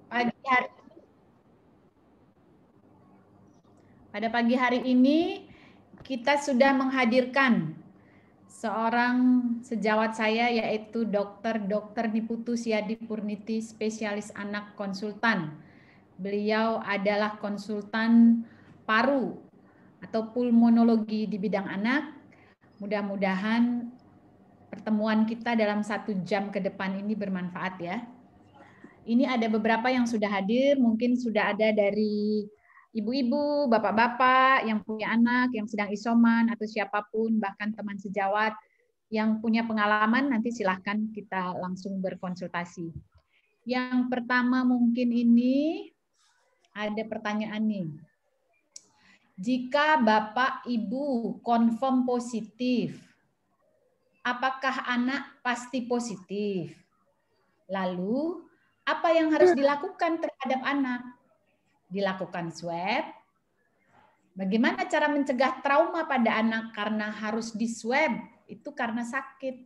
Pagi hari, pada pagi hari ini kita sudah menghadirkan seorang sejawat saya yaitu Dr. Niputu Siadi Purniti, spesialis anak konsultan. Beliau adalah konsultan paru atau pulmonologi di bidang anak. Mudah-mudahan pertemuan kita dalam 1 jam ke depan ini bermanfaat ya. Ini ada beberapa yang sudah hadir, mungkin sudah ada dari ibu-ibu, bapak-bapak yang punya anak, yang sedang isoman, atau siapapun, bahkan teman sejawat yang punya pengalaman, nanti silahkan kita langsung berkonsultasi. Yang pertama mungkin ini ada pertanyaan nih. Jika Bapak Ibu confirm positif, apakah anak pasti positif? Lalu, apa yang harus dilakukan terhadap anak? Dilakukan swab. Bagaimana cara mencegah trauma pada anak karena harus di swab? Itu karena sakit.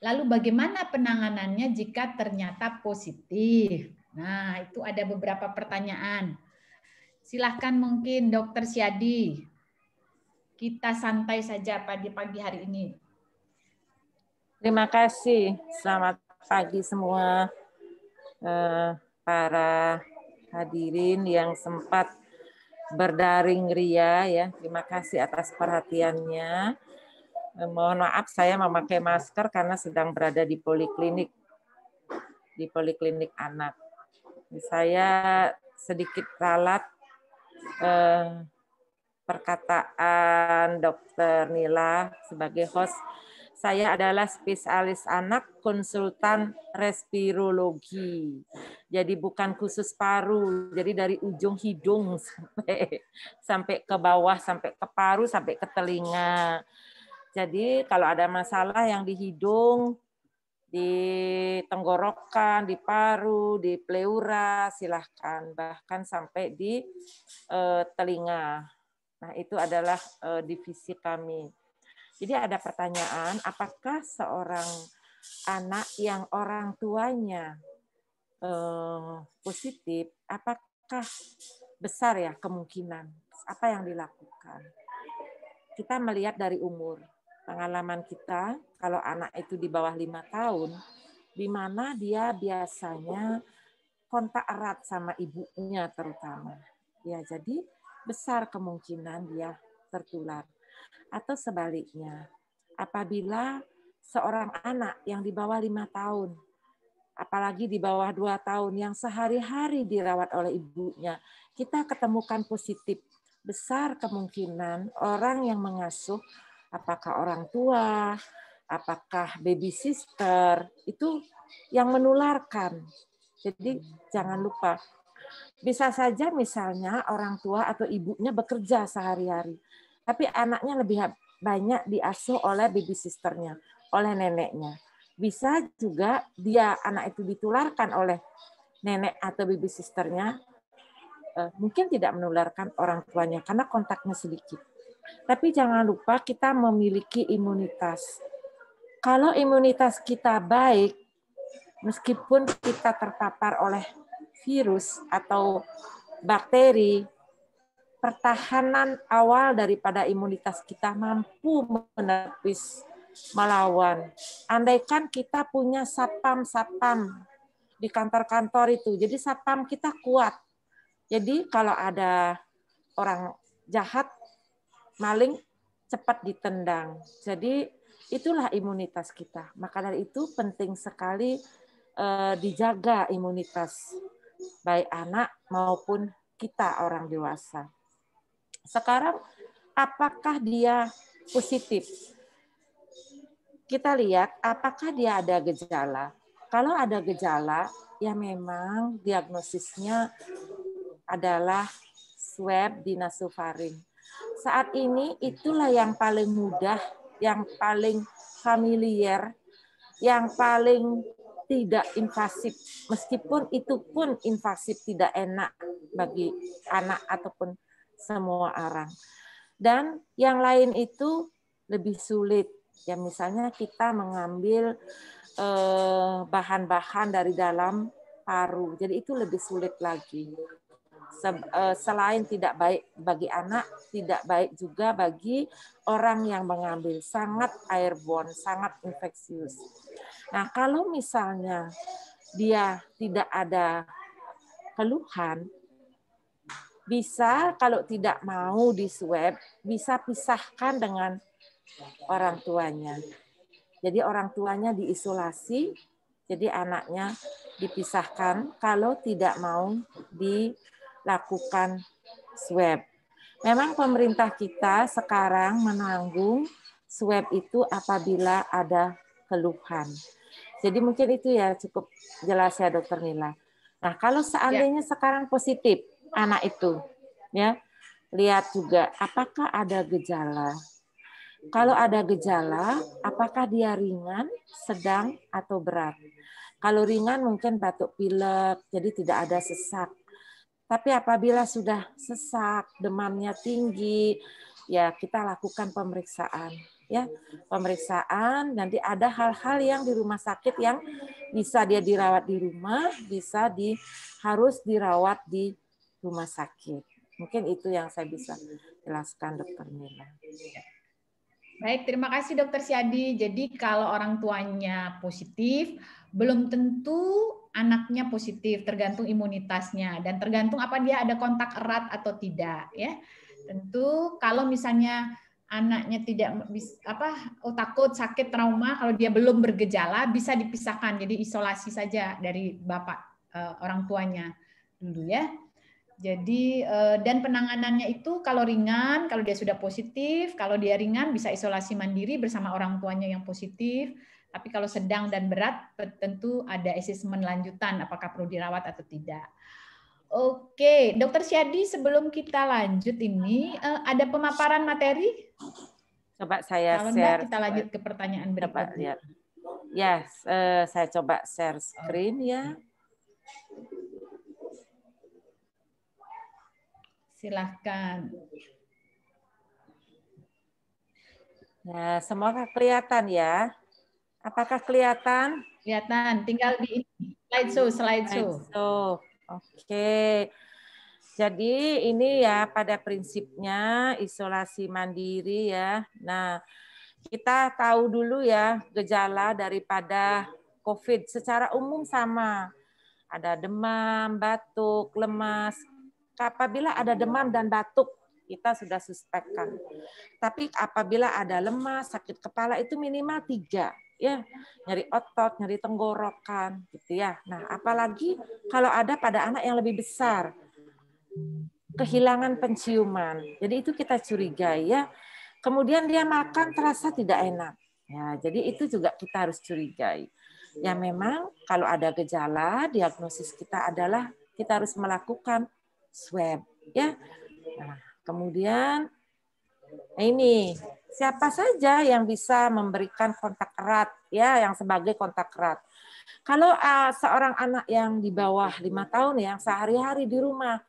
Lalu bagaimana penanganannya jika ternyata positif? Nah, itu ada beberapa pertanyaan. Silahkan mungkin Dokter Siadi. Kita santai saja pada pagi hari ini. Terima kasih. Selamat pagi semua para hadirin yang sempat berdaring ria ya. Terima kasih atas perhatiannya. Mohon maaf saya memakai masker karena sedang berada di poliklinik anak. Saya sedikit ralat perkataan Dr. Nila sebagai host. Saya adalah spesialis anak konsultan respirologi. Jadi bukan khusus paru. Jadi dari ujung hidung sampai ke bawah, sampai ke paru, sampai ke telinga. Jadi kalau ada masalah yang di hidung, di tenggorokan, di paru, di pleura, silahkan. Bahkan sampai di telinga. Nah, itu adalah divisi kami. Jadi ada pertanyaan, apakah seorang anak yang orang tuanya positif, apakah besar ya kemungkinan? Apa yang dilakukan? Kita melihat dari umur. Pengalaman kita, kalau anak itu di bawah 5 tahun, di mana dia biasanya kontak erat sama ibunya terutama. Ya, jadi besar kemungkinan dia tertular. Atau sebaliknya, apabila seorang anak yang di bawah 5 tahun, apalagi di bawah 2 tahun, yang sehari-hari dirawat oleh ibunya, kita ketemukan positif. Besar kemungkinan orang yang mengasuh, apakah orang tua, apakah baby sister, itu yang menularkan. Jadi jangan lupa. Bisa saja misalnya orang tua atau ibunya bekerja sehari-hari, tapi anaknya lebih banyak diasuh oleh baby sisternya, oleh neneknya. Bisa juga dia anak itu ditularkan oleh nenek atau baby sisternya, mungkin tidak menularkan orang tuanya karena kontaknya sedikit. Tapi jangan lupa kita memiliki imunitas. Kalau imunitas kita baik, meskipun kita terpapar oleh virus atau bakteri, pertahanan awal daripada imunitas kita mampu menepis, melawan. Andaikan kita punya satpam di kantor-kantor itu, jadi satpam kita kuat. Jadi kalau ada orang jahat, maling, cepat ditendang. Jadi itulah imunitas kita. Maka dari itu penting sekali dijaga imunitas baik anak maupun kita orang dewasa. Sekarang apakah dia positif? Kita lihat apakah dia ada gejala. Kalau ada gejala, ya memang diagnosisnya adalah swab di nasofaring. Saat ini itulah yang paling mudah, yang paling familiar, yang paling tidak invasif. Meskipun itu pun invasif, tidak enak bagi anak ataupun semua orang. Dan yang lain itu lebih sulit. Ya misalnya kita mengambil bahan-bahan dari dalam paru. Jadi itu lebih sulit lagi. Selain tidak baik bagi anak, tidak baik juga bagi orang yang mengambil. Sangat airborne, sangat infeksius. Nah, kalau misalnya dia tidak ada keluhan, bisa kalau tidak mau di swab, bisa pisahkan dengan orang tuanya. Jadi orang tuanya diisolasi, jadi anaknya dipisahkan kalau tidak mau dilakukan swab. Memang pemerintah kita sekarang menanggung swab itu apabila ada keluhan. Jadi mungkin itu ya cukup jelas ya Dokter Nila. Nah, kalau seandainya sekarang positif anak itu, ya lihat juga apakah ada gejala. Kalau ada gejala, apakah dia ringan, sedang, atau berat? Kalau ringan mungkin batuk pilek, jadi tidak ada sesak. Tapi apabila sudah sesak, demamnya tinggi, ya kita lakukan pemeriksaan. Ya, pemeriksaan. Nanti ada hal-hal yang di rumah sakit yang bisa dia dirawat di rumah, bisa harus dirawat di rumah sakit. Mungkin itu yang saya bisa jelaskan, Dokter Mila. Baik, terima kasih Dokter Siadi. Jadi kalau orang tuanya positif, belum tentu anaknya positif, tergantung imunitasnya dan tergantung apa dia ada kontak erat atau tidak, ya. Tentu kalau misalnya anaknya tidak takut sakit trauma, kalau dia belum bergejala bisa dipisahkan, jadi isolasi saja dari bapak orang tuanya dulu ya. Jadi dan penanganannya itu kalau ringan, kalau dia sudah positif, kalau dia ringan bisa isolasi mandiri bersama orang tuanya yang positif. Tapi kalau sedang dan berat tentu ada asesmen lanjutan apakah perlu dirawat atau tidak. Oke, Dokter Syadi, sebelum kita lanjut ini ada pemaparan materi? Coba saya kalau share. Enggak, kita lanjut ke pertanyaan berikutnya. Coba lihat. Ya, saya coba share screen ya. Silahkan. Nah, semoga kelihatan ya. Apakah kelihatan? Kelihatan, tinggal di slideshow. Oke. Jadi ini ya pada prinsipnya isolasi mandiri ya. Nah, kita tahu dulu ya gejala daripada COVID secara umum sama. Ada demam, batuk, lemas. Apabila ada demam dan batuk, kita sudah suspekkan. Tapi apabila ada lemas, sakit kepala itu minimal 3, ya, nyeri otot, nyeri tenggorokan, gitu ya. Nah, apalagi kalau ada pada anak yang lebih besar, kehilangan penciuman. Jadi itu kita curigai ya. Kemudian dia makan terasa tidak enak. Ya, jadi itu juga kita harus curigai. Ya memang kalau ada gejala, diagnosis kita adalah kita harus melakukan swab, ya. Nah, kemudian ini siapa saja yang bisa memberikan kontak erat, ya, yang sebagai kontak erat. Kalau seorang anak yang di bawah 5 tahun yang sehari-hari di rumah,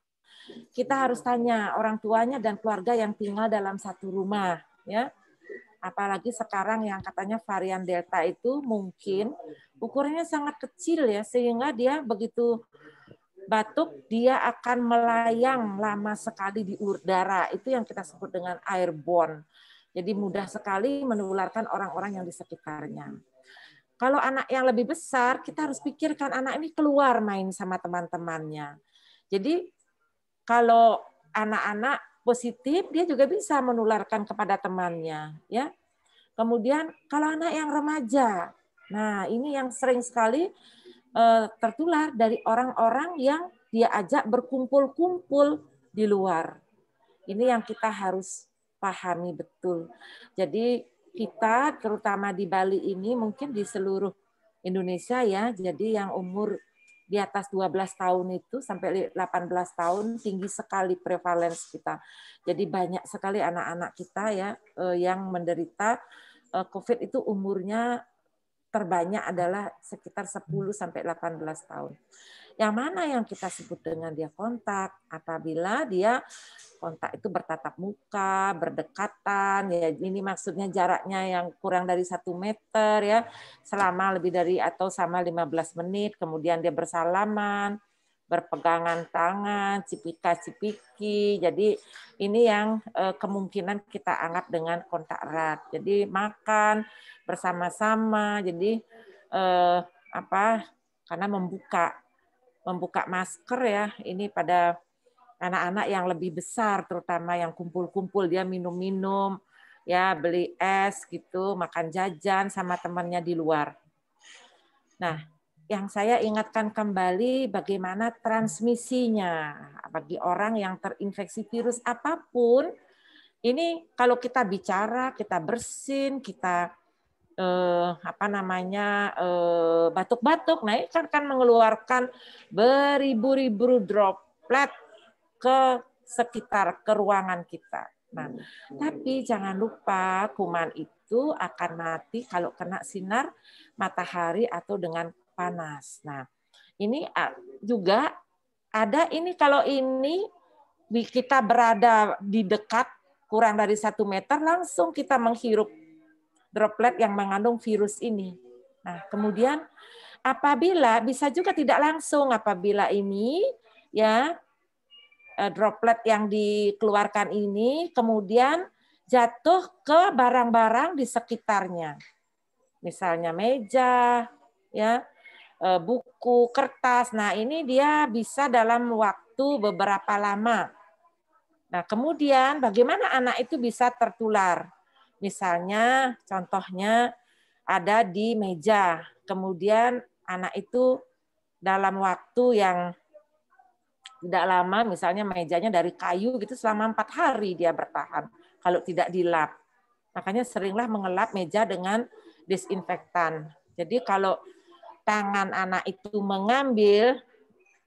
kita harus tanya orang tuanya dan keluarga yang tinggal dalam satu rumah, ya. Apalagi sekarang yang katanya varian Delta itu mungkin ukurannya sangat kecil ya, sehingga dia begitu batuk dia akan melayang lama sekali di udara. Itu yang kita sebut dengan airborne. Jadi mudah sekali menularkan orang-orang yang di sekitarnya. Kalau anak yang lebih besar, kita harus pikirkan anak ini keluar main sama teman-temannya. Jadi kalau anak-anak positif, dia juga bisa menularkan kepada temannya, ya. Kemudian kalau anak yang remaja, nah ini yang sering sekali tertular dari orang-orang yang dia ajak berkumpul-kumpul di luar. Ini yang kita harus pahami betul. Jadi kita terutama di Bali ini mungkin di seluruh Indonesia ya, jadi yang umur di atas 12 tahun itu sampai 18 tahun tinggi sekali prevalence kita. Jadi banyak sekali anak-anak kita ya yang menderita COVID itu umurnya terbanyak adalah sekitar 10 sampai 18 tahun. Yang mana yang kita sebut dengan dia kontak apabila dia Kontak itu bertatap muka, berdekatan, ya ini maksudnya jaraknya yang kurang dari 1 meter ya, selama lebih dari atau sama 15 menit, kemudian dia bersalaman, berpegangan tangan, cipika-cipiki. Jadi ini yang kemungkinan kita anggap dengan kontak erat. Jadi makan bersama-sama, jadi karena membuka masker ya, ini pada anak-anak yang lebih besar, terutama yang kumpul-kumpul, dia minum-minum, ya beli es gitu, makan jajan sama temannya di luar. Nah, yang saya ingatkan kembali bagaimana transmisinya bagi orang yang terinfeksi virus apapun. Ini kalau kita bicara, kita bersin, kita batuk-batuk, nah ini kan mengeluarkan beribu-ribu droplet ke sekitar ke ruangan kita. Nah, tapi jangan lupa kuman itu akan mati kalau kena sinar matahari atau dengan panas. Nah, ini juga ada ini kalau ini kita berada di dekat kurang dari 1 meter, langsung kita menghirup droplet yang mengandung virus ini. Nah, kemudian apabila bisa juga tidak langsung, apabila ini ya droplet yang dikeluarkan ini kemudian jatuh ke barang-barang di sekitarnya. Misalnya meja, ya, buku, kertas. Nah, ini dia bisa dalam waktu beberapa lama. Nah, kemudian bagaimana anak itu bisa tertular? Misalnya, contohnya ada di meja. Kemudian anak itu dalam waktu yang tidak lama, misalnya mejanya dari kayu gitu selama 4 hari dia bertahan kalau tidak dilap. Makanya seringlah mengelap meja dengan disinfektan. Jadi kalau tangan anak itu mengambil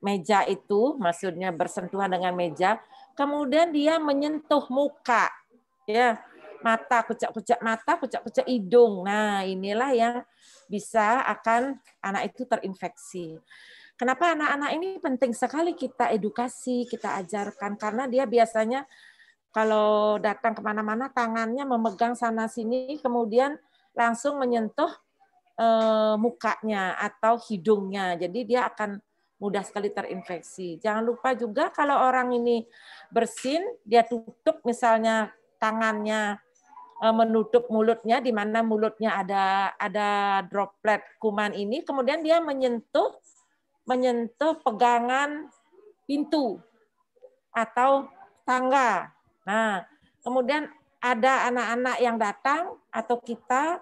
meja itu, maksudnya bersentuhan dengan meja, kemudian dia menyentuh muka, ya, mata, kucak-kucak mata, kucak-kucak hidung. Nah, inilah yang bisa akan anak itu terinfeksi. Kenapa anak-anak ini penting sekali kita edukasi, kita ajarkan, karena dia biasanya kalau datang kemana-mana tangannya memegang sana-sini, kemudian langsung menyentuh mukanya atau hidungnya. Jadi dia akan mudah sekali terinfeksi. Jangan lupa juga kalau orang ini bersin, dia tutup misalnya tangannya menutup mulutnya, di mana mulutnya ada droplet kuman ini, kemudian dia menyentuh pegangan pintu atau tangga. Nah, kemudian ada anak-anak yang datang atau kita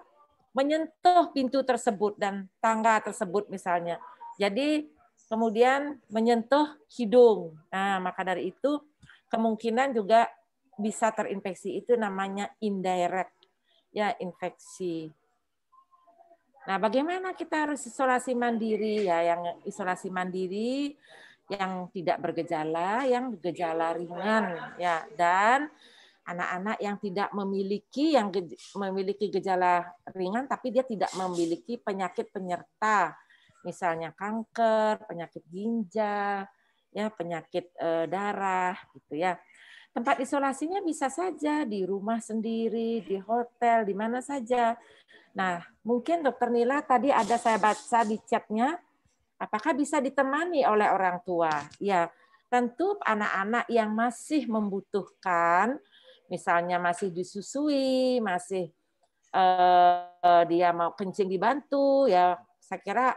menyentuh pintu tersebut dan tangga tersebut misalnya. Jadi kemudian menyentuh hidung. Nah, maka dari itu kemungkinan juga bisa terinfeksi. Itu namanya indirect ya, infeksi. Nah, bagaimana kita harus isolasi mandiri ya? Yang isolasi mandiri yang tidak bergejala, yang gejala ringan ya, dan anak-anak yang tidak memiliki gejala ringan tapi dia tidak memiliki penyakit penyerta, misalnya kanker, penyakit ginjal, ya, penyakit darah gitu ya. Tempat isolasinya bisa saja di rumah sendiri, di hotel, di mana saja. Nah, mungkin Dokter Nila tadi ada saya baca di chatnya, apakah bisa ditemani oleh orang tua? Ya, tentu anak-anak yang masih membutuhkan, misalnya masih disusui, masih dia mau kencing dibantu, ya saya kira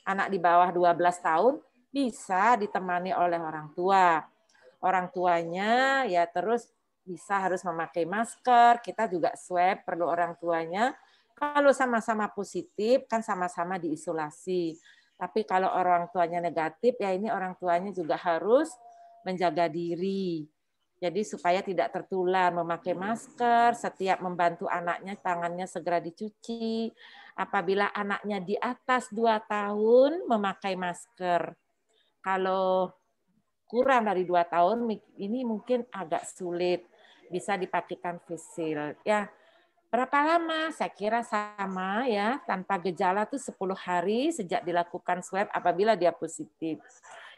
anak di bawah 12 tahun bisa ditemani oleh orang tua. Orang tuanya ya terus bisa harus memakai masker, kita juga swab perlu orang tuanya. Kalau sama-sama positif kan sama-sama diisolasi. Tapi kalau orang tuanya negatif ya ini orang tuanya juga harus menjaga diri. Jadi supaya tidak tertular, memakai masker, setiap membantu anaknya tangannya segera dicuci. Apabila anaknya di atas 2 tahun memakai masker. Kalau kurang dari 2 tahun ini mungkin agak sulit, bisa dipakaikan face shield ya. Berapa lama? Saya kira sama ya, tanpa gejala tuh 10 hari sejak dilakukan swab apabila dia positif.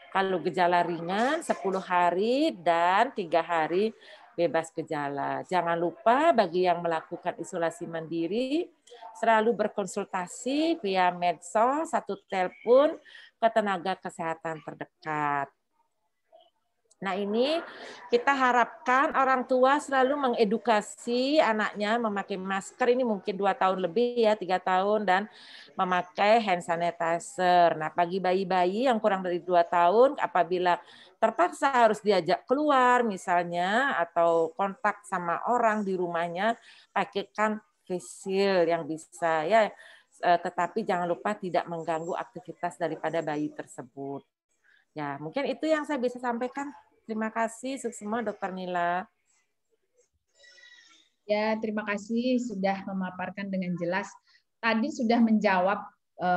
Kalau gejala ringan 10 hari dan 3 hari bebas gejala. Jangan lupa bagi yang melakukan isolasi mandiri selalu berkonsultasi via medsos atau telepon ke tenaga kesehatan terdekat. Nah, ini kita harapkan orang tua selalu mengedukasi anaknya memakai masker, ini mungkin 2 tahun lebih ya, 3 tahun, dan memakai hand sanitizer. Nah, bagi bayi-bayi yang kurang dari 2 tahun, apabila terpaksa harus diajak keluar misalnya, atau kontak sama orang di rumahnya, pakaikan face shield yang bisa ya, tetapi jangan lupa tidak mengganggu aktivitas daripada bayi tersebut. Ya, mungkin itu yang saya bisa sampaikan. Terima kasih, Suksma, Dokter Nila. Ya, terima kasih sudah memaparkan dengan jelas. Tadi sudah menjawab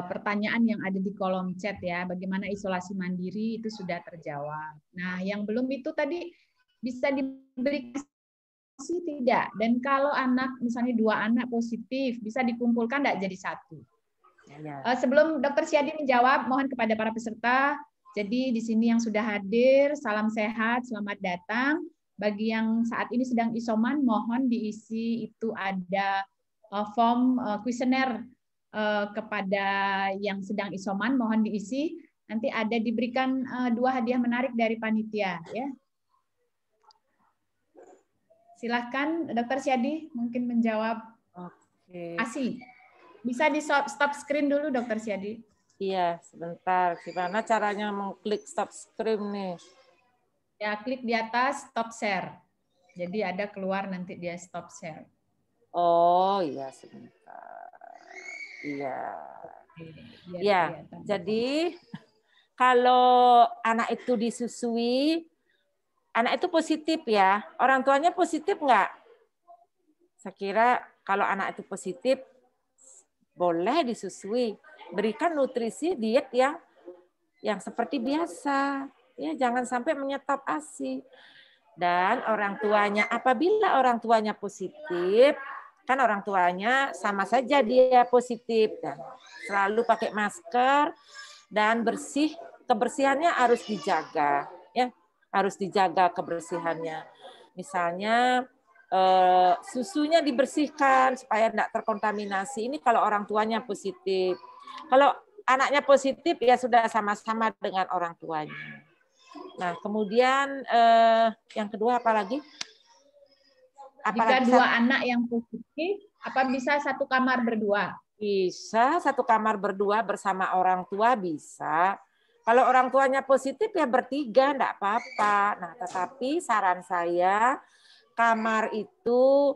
pertanyaan yang ada di kolom chat ya, bagaimana isolasi mandiri itu sudah terjawab. Nah, yang belum itu tadi bisa diberi kasih tidak? Dan kalau anak, misalnya 2 anak positif, bisa dikumpulkan tidak jadi 1? Ya. Sebelum Dokter Siadi menjawab, mohon kepada para peserta, jadi di sini yang sudah hadir, salam sehat, selamat datang. Bagi yang saat ini sedang isoman, mohon diisi, itu ada form kuesioner kepada yang sedang isoman, mohon diisi. Nanti ada diberikan 2 hadiah menarik dari panitia. Ya. Silahkan Dokter Siadi mungkin menjawab. Oke. Asi. Bisa di stop screen dulu, Dokter Siadi. Iya, sebentar. Gimana caranya mengklik stop screen nih? Ya, klik di atas stop share. Jadi ada keluar nanti dia stop share. Oh, iya sebentar. Iya. Iya. Jadi kalau anak itu disusui, anak itu positif ya. Orang tuanya positif nggak? Saya kira kalau anak itu positif, boleh disusui. Berikan nutrisi diet yang seperti biasa. Ya, jangan sampai menyetop ASI. Dan orang tuanya, apabila orang tuanya positif, kan orang tuanya sama saja dia positif. Dan selalu pakai masker dan kebersihannya harus dijaga. Ya, harus dijaga kebersihannya. Misalnya susunya dibersihkan supaya tidak terkontaminasi. Ini kalau orang tuanya positif. Kalau anaknya positif ya sudah sama-sama dengan orang tuanya. Nah, kemudian yang kedua apa lagi? Jika 2 anak yang positif, apa bisa satu kamar berdua? Bisa, satu kamar berdua bersama orang tua bisa. Kalau orang tuanya positif ya bertiga, enggak apa-apa. Nah, tetapi saran saya kamar itu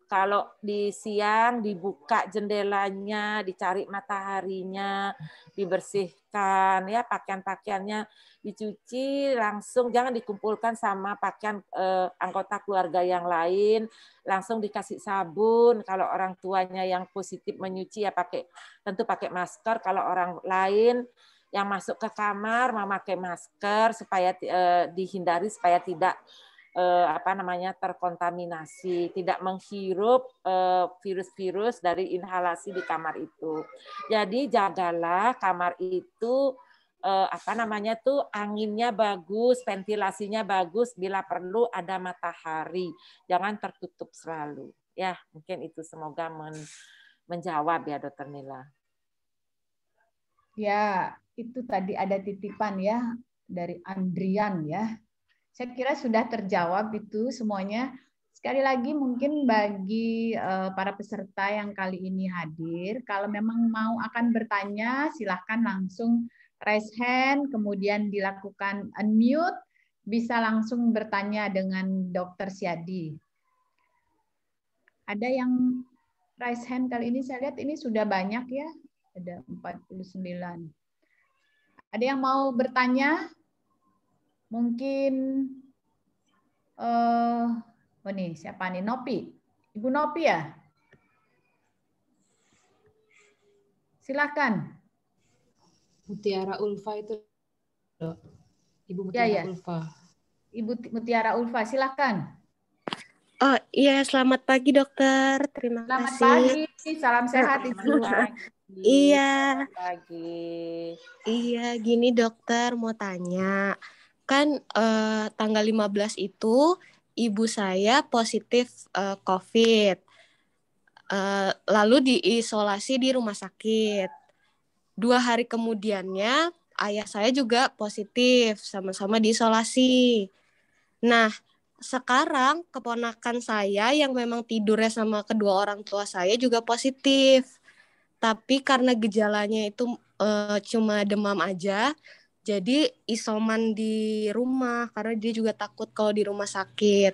kalau di siang dibuka jendelanya, dicari mataharinya, dibersihkan ya, pakaian-pakaiannya dicuci langsung, jangan dikumpulkan sama pakaian anggota keluarga yang lain, langsung dikasih sabun. Kalau orang tuanya yang positif menyuci ya tentu pakai masker. Kalau orang lain yang masuk ke kamar memakai masker supaya dihindari supaya tidak terkontaminasi, tidak menghirup virus-virus dari inhalasi di kamar itu. Jadi jagalah kamar itu anginnya bagus, ventilasinya bagus, bila perlu ada matahari, jangan tertutup selalu. Ya, mungkin itu semoga menjawab ya, Dokter Nila. Ya, itu tadi ada titipan ya dari Andrian ya. Saya kira sudah terjawab itu semuanya. Sekali lagi mungkin bagi para peserta yang kali ini hadir, kalau memang mau akan bertanya, silahkan langsung raise hand, kemudian dilakukan unmute, bisa langsung bertanya dengan Dokter Siadi. Ada yang raise hand kali ini, saya lihat ini sudah banyak ya, ada 49. Ada yang mau bertanya? Mungkin nih siapa nih? Nopi. Ibu Nopi ya? Silakan. Mutiara Ulfa itu, Ibu Mutiara Ulfa. Ibu Mutiara Ulfa, silakan. Oh iya, selamat pagi dokter. Terima kasih. Selamat pagi, salam sehat Ibu. Iya, Selamat pagi. iya gini dokter mau tanya. Kan tanggal 15 itu ibu saya positif COVID. Lalu diisolasi di rumah sakit. 2 hari kemudiannya ayah saya juga positif, sama-sama diisolasi. Nah, sekarang keponakan saya yang memang tidurnya sama kedua orang tua saya juga positif. Tapi karena gejalanya itu cuma demam aja, jadi isoman di rumah karena dia juga takut kalau di rumah sakit.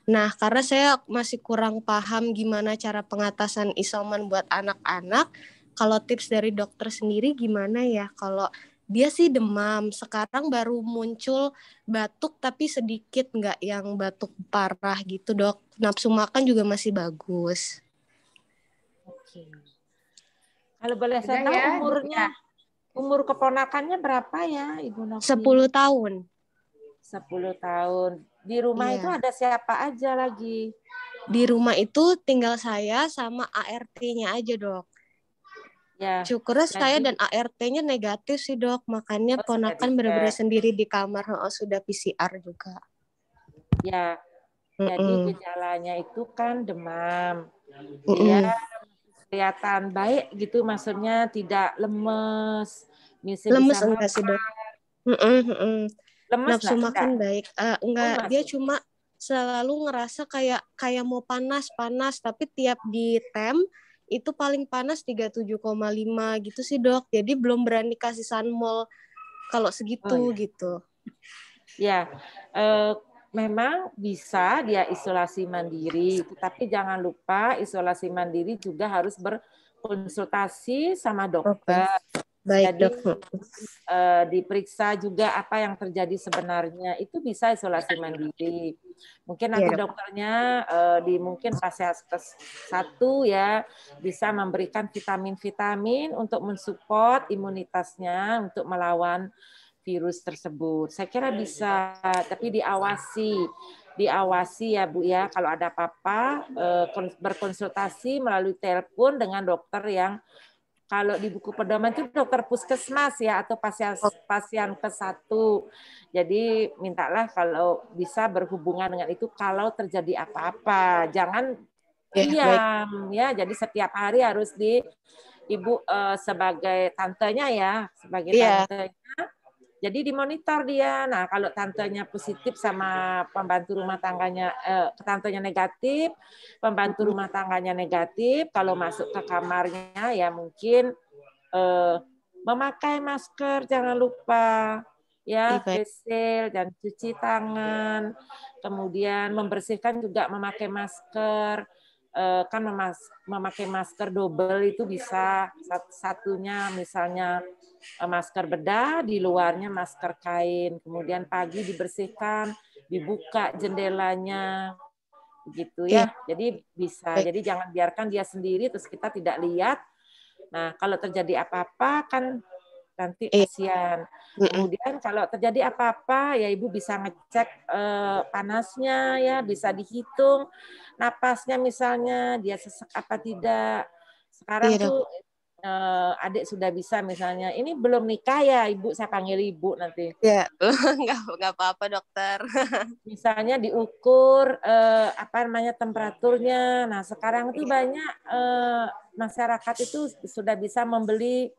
Nah, karena saya masih kurang paham gimana cara pengatasan isoman buat anak-anak, kalau tips dari dokter sendiri gimana ya? Kalau dia sih demam, sekarang baru muncul batuk tapi sedikit, nggak yang batuk parah gitu dok. Nafsu makan juga masih bagus. Oke. Kalau boleh saya Sudah tahu ya, Bu, umurnya, ya. umur keponakannya berapa ya, Ibu Novi? 10 tahun. 10 tahun. Di rumah itu Iya. ada siapa aja lagi? Di rumah itu tinggal saya sama ART-nya aja dok. Ya, Syukurnya saya dan jadi ART-nya negatif sih dok, makanya sudah ponakan benar-benar dicek. sendiri di kamar. Sudah PCR juga. Ya, jadi Mm-mm. gejalanya itu kan demam. Dia Mm-mm. kelihatan baik gitu, maksudnya tidak lemes, masih Lemes bisa enggak sih makan. dok? Mm-mm, mm-mm. Lemes Nafsu nggak? Enggak. makan baik. Oh, Enggak, dia masih. cuma selalu ngerasa kayak kayak mau panas, tapi tiap di tem itu paling panas 37,5 gitu sih dok. Jadi belum berani kasih sunmol kalau Oh segitu ya. gitu. Ya, eh, memang bisa dia isolasi mandiri, tetapi jangan lupa isolasi mandiri juga harus berkonsultasi sama Oke, dokter. baik Jadi dok. diperiksa juga apa yang terjadi sebenarnya. Itu bisa isolasi mandiri. Mungkin Iya nanti dok. dokternya di mungkin Pasyankes 1 ya bisa memberikan vitamin-vitamin untuk mensupport imunitasnya untuk melawan virus tersebut. Saya kira bisa, tapi diawasi ya Bu ya. Kalau ada apa-apa berkonsultasi melalui telepon dengan dokter yang kalau di buku pedoman itu dokter puskesmas ya atau pasien ke 1. Jadi mintalah kalau bisa berhubungan dengan itu kalau terjadi apa-apa. Jangan Ya, baik. diam ya. Jadi setiap hari harus di Ibu sebagai tantenya ya, sebagai Iya. tante. Jadi dimonitor dia. Nah, kalau tantenya positif sama pembantu rumah tangganya, tantenya negatif, pembantu rumah tangganya negatif, kalau masuk ke kamarnya ya mungkin memakai masker, jangan lupa Iya, ya, baik. facial dan cuci tangan, kemudian membersihkan juga memakai masker. Kan memakai masker double itu bisa satunya misalnya masker bedah, di luarnya masker kain. Kemudian pagi dibersihkan, dibuka jendelanya, begitu Iya, ya. Jadi bisa. baik. Jadi jangan biarkan dia sendiri terus kita tidak lihat. Nah, kalau terjadi apa-apa kan nanti Iya. kasihan. Kemudian kalau terjadi apa-apa ya Ibu bisa ngecek panasnya ya, bisa dihitung napasnya misalnya dia sesak apa tidak. Iya, Sekarang dok. tuh adik sudah bisa misalnya, ini belum nikah ya Ibu, saya panggil Ibu nanti. Iya, nggak apa-apa dokter. Misalnya diukur apa namanya temperaturnya. Nah, sekarang tuh Iya, banyak masyarakat itu sudah bisa membeli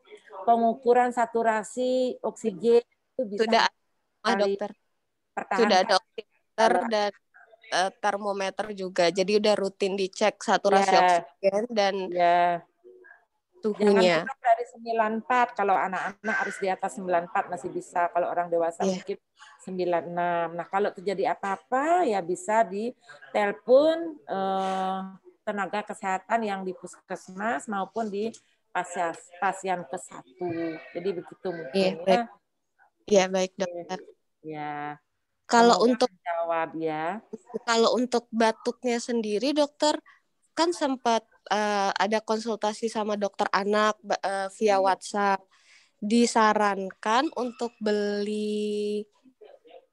pengukuran saturasi oksigen itu bisa sudah ada kali dokter. Sudah ada pertahankan oximeter kalau dan termometer juga. Jadi udah rutin dicek saturasi ya oksigen dan ya jangan suhunya. kurang dari 94. Kalau anak-anak harus di atas 94 masih bisa. Kalau orang dewasa Iya, mungkin 96. Nah, kalau terjadi apa-apa ya bisa ditelepon tenaga kesehatan yang di puskesmas maupun di pasien ke 1. Jadi begitu iya, mungkin baik. ya. Iya, baik Oke. dokter. Ya, Kalau semoga untuk menjawab ya. kalau untuk batuknya sendiri dokter kan sempat ada konsultasi sama dokter anak via WhatsApp. Disarankan untuk beli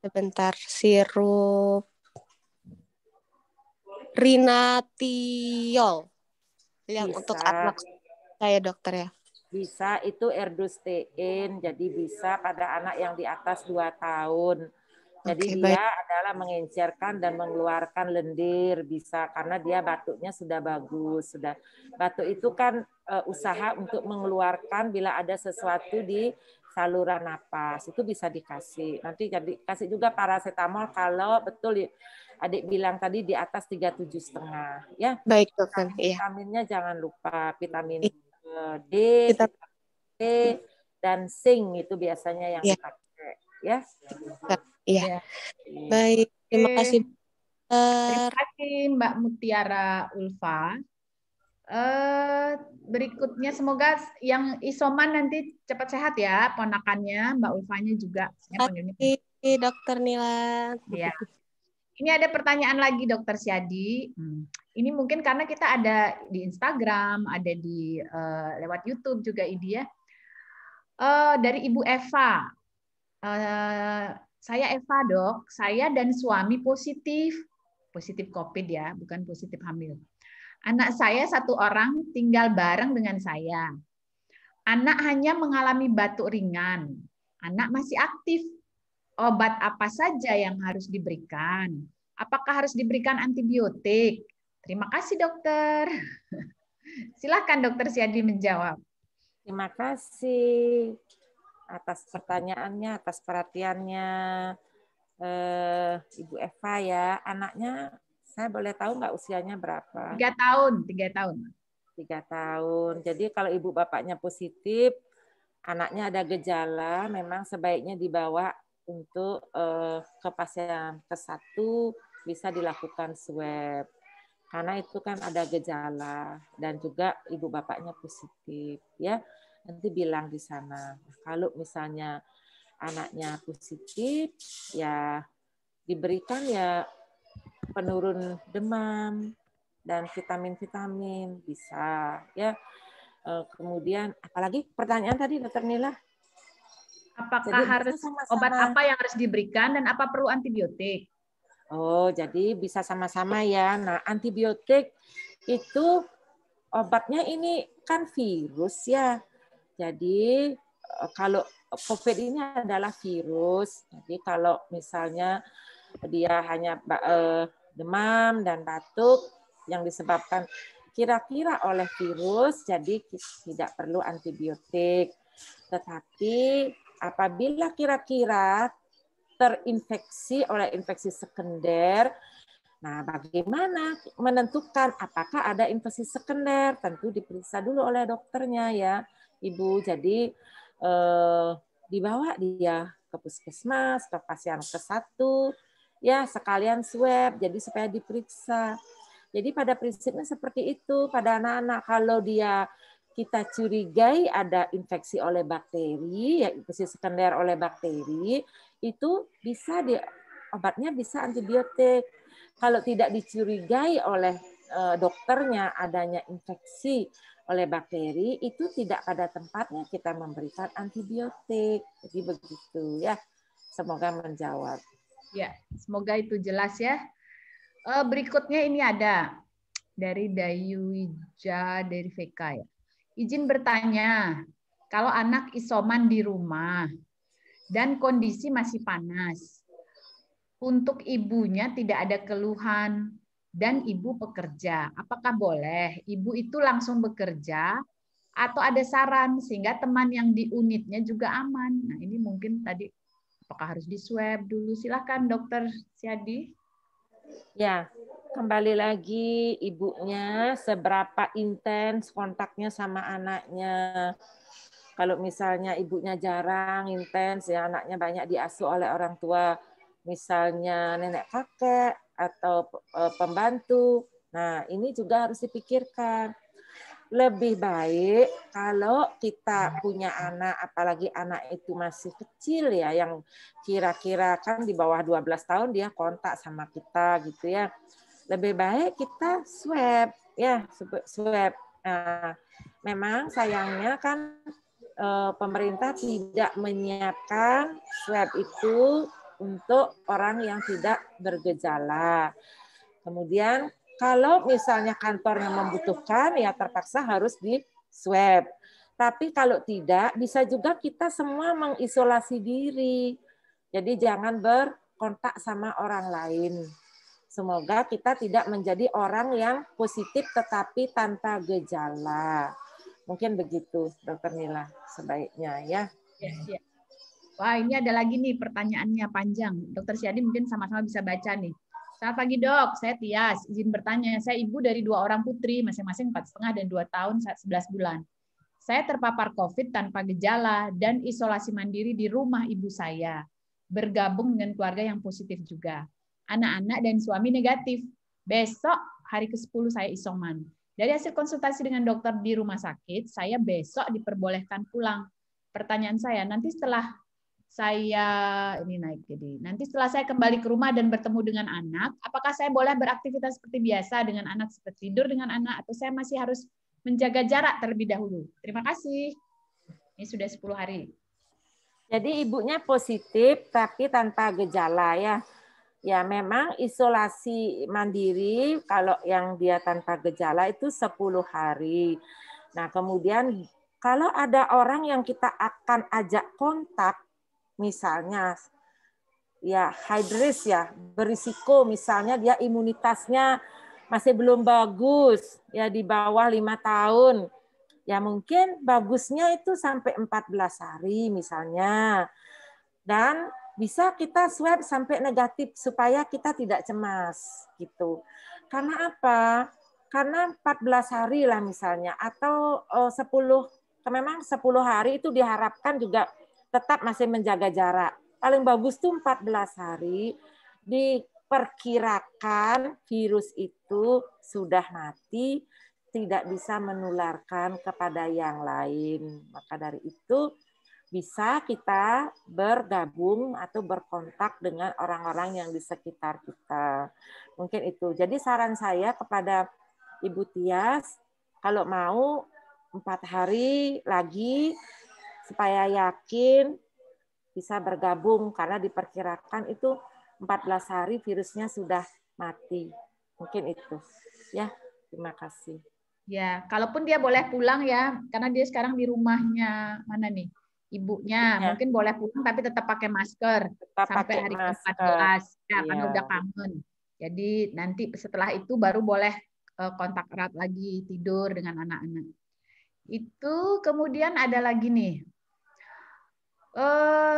sebentar sirup Rinatiol yang untuk Bisa. anak saya dokter ya. Bisa itu erdostein, jadi bisa pada anak yang di atas 2 tahun. Jadi dia adalah mengencerkan dan mengeluarkan lendir, bisa karena dia batuknya sudah bagus. Sudah batuk itu kan usaha untuk mengeluarkan bila ada sesuatu di saluran napas, itu bisa dikasih. Nanti jadi kasih juga paracetamol kalau betul adik bilang tadi di atas 37,5 ya. Baik, dokter. Iya. Vitaminnya jangan lupa vitamin D, Kita vitamin E, dan zinc itu biasanya yang dipakai ya. Iya. Baik, terima kasih. Terima kasih Mbak Mutiara Ulfa. Berikutnya semoga yang isoman nanti cepat sehat ya, ponakannya Mbak Ulfanya juga. Terima kasih Dokter Nila. Ya. Ini ada pertanyaan lagi Dokter Syadi. Ini mungkin karena kita ada di Instagram, ada di lewat YouTube juga ini ya. Dari Ibu Eva. Saya Eva dok, saya dan suami positif COVID ya, bukan positif hamil. Anak saya 1 orang tinggal bareng dengan saya. Anak hanya mengalami batuk ringan. Anak masih aktif. Obat apa saja yang harus diberikan? Apakah harus diberikan antibiotik? Terima kasih dokter. Silakan dokter Syadi menjawab. Terima kasih atas pertanyaannya, atas perhatiannya. Ibu Eva ya, anaknya saya boleh tahu nggak usianya berapa? 3 tahun, 3 tahun. 3 tahun. Jadi kalau ibu bapaknya positif, anaknya ada gejala, memang sebaiknya dibawa untuk ke pasien ke-1 bisa dilakukan swab. Karena itu kan ada gejala dan juga ibu bapaknya positif ya. Nanti bilang di sana. Kalau misalnya anaknya positif ya diberikan ya penurun demam dan vitamin-vitamin bisa ya. Kemudian apalagi pertanyaan tadi Dokter Nila? Apakah jadi harus obat apa yang harus diberikan dan apa perlu antibiotik? Oh, jadi bisa sama-sama ya. Nah, antibiotik itu obatnya ini kan virus ya. Jadi kalau COVID ini adalah virus. Jadi kalau misalnya dia hanya demam dan batuk yang disebabkan kira-kira oleh virus, jadi tidak perlu antibiotik. Tetapi apabila kira-kira terinfeksi oleh infeksi sekunder, nah bagaimana menentukan apakah ada infeksi sekunder? Tentu diperiksa dulu oleh dokternya ya, Ibu. Jadi dibawa dia ke puskesmas, ke pasien ke-1, ya sekalian swab, jadi supaya diperiksa. Jadi pada prinsipnya seperti itu pada anak-anak. Kalau kita curigai ada infeksi oleh bakteri, ya infeksi sekunder oleh bakteri, itu bisa obatnya bisa antibiotik. Kalau tidak dicurigai oleh dokternya adanya infeksi oleh bakteri, itu tidak pada tempatnya kita memberikan antibiotik. Jadi begitu ya. Semoga menjawab. Ya, semoga itu jelas ya. Berikutnya ini ada dari Dayu Wija dari VK ya. Izin bertanya, kalau anak isoman di rumah dan kondisi masih panas, untuk ibunya tidak ada keluhan dan ibu pekerja, apakah boleh ibu itu langsung bekerja atau ada saran sehingga teman yang di unitnya juga aman? Nah ini mungkin tadi apakah harus di swab dulu? Silakan Dokter Syadi. Ya, kembali lagi ibunya seberapa intens kontaknya sama anaknya. Kalau misalnya ibunya jarang intens, ya anaknya banyak diasuh oleh orang tua, misalnya nenek kakek atau pembantu. Nah, ini juga harus dipikirkan. Lebih baik kalau kita punya anak, apalagi anak itu masih kecil ya, yang kira-kira kan di bawah 12 tahun dia kontak sama kita gitu ya. Lebih baik kita swab ya, swab. Nah, memang sayangnya kan pemerintah tidak menyiapkan swab itu untuk orang yang tidak bergejala. Kemudian kalau misalnya kantornya membutuhkan, ya terpaksa harus di swab. Tapi kalau tidak, bisa juga kita semua mengisolasi diri. Jadi jangan berkontak sama orang lain. Semoga kita tidak menjadi orang yang positif tetapi tanpa gejala. Mungkin begitu, Dokter Nila, sebaiknya ya. Ya. Wah, ini ada lagi nih pertanyaannya panjang. Dokter Syadi mungkin sama-sama bisa baca nih. Selamat pagi dok, saya Tias. Izin bertanya, saya ibu dari 2 orang putri, masing-masing 4,5 dan 2 tahun 11 bulan. Saya terpapar COVID tanpa gejala dan isolasi mandiri di rumah ibu saya. Bergabung dengan keluarga yang positif juga. Anak-anak dan suami negatif. Besok hari ke-10 saya isoman. Dari hasil konsultasi dengan dokter di rumah sakit, saya besok diperbolehkan pulang. Pertanyaan saya, nanti setelah saya kembali ke rumah dan bertemu dengan anak, apakah saya boleh beraktivitas seperti biasa dengan anak, seperti tidur dengan anak, atau saya masih harus menjaga jarak terlebih dahulu? Terima kasih. Ini sudah 10 hari. Jadi ibunya positif tapi tanpa gejala ya. Ya memang isolasi mandiri kalau yang dia tanpa gejala itu 10 hari. Nah kemudian kalau ada orang yang kita akan ajak kontak, misalnya ya high risk ya, berisiko, misalnya dia imunitasnya masih belum bagus, ya di bawah 5 tahun, ya mungkin bagusnya itu sampai 14 hari misalnya. Dan bisa kita swab sampai negatif supaya kita tidak cemas gitu. Karena apa? Karena 14 hari lah misalnya, atau 10, memang 10 hari itu diharapkan juga tetap masih menjaga jarak. Paling bagus tuh 14 hari, diperkirakan virus itu sudah mati, tidak bisa menularkan kepada yang lain. Maka dari itu bisa kita bergabung atau berkontak dengan orang-orang yang di sekitar kita. Mungkin itu. Jadi saran saya kepada Ibu Tias, kalau mau 4 hari lagi supaya yakin bisa bergabung, karena diperkirakan itu 14 hari virusnya sudah mati. Mungkin itu. Ya, terima kasih. Ya, kalaupun dia boleh pulang ya, karena dia sekarang di rumahnya mana nih? Ibunya, Ya. mungkin boleh pulang tapi tetap pakai masker tetap sampai pakai hari masker. ke-14 ya, Iya. karena udah kangen. Jadi nanti setelah itu baru boleh kontak erat lagi, tidur dengan anak-anak. Itu kemudian ada lagi nih.